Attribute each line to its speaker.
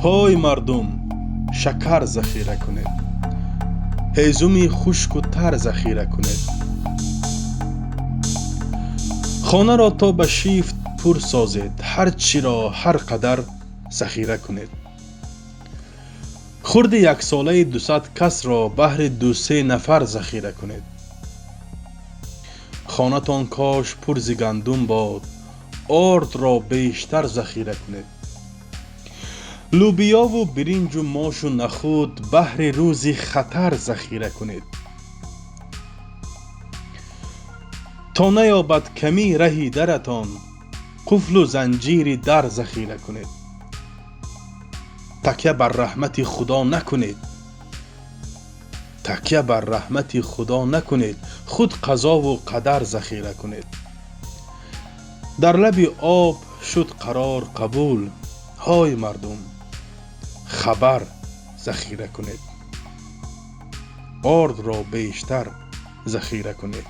Speaker 1: های مردم، شکر ذخیره کنید، هیزم خشک و تر ذخیره کنید. خانه را تا به شیفت پر سازید، هر چی را هر قدر ذخیره کنید. خورد یک ساله 200 کس را بهر 2-3 نفر ذخیره کنید. خانه تان کاش پر ز گندم باد، آرد را بیشتر ذخیره کنید. لوبیا و برنج و ماش و نخود بهر روز خطر ذخیره کنید. تا نیابد کمی رهی درتان، قفل و زنجیر در ذخیره کنید. تکیه بر رحمت خدا نکنید، تکیه بر رحمت خدا نکنید، خود قضا و قدر ذخیره کنید. در لب آب شد قرار قبول، های مردم، خبر ذخیره کنید. آرد را بیشتر ذخیره کنید.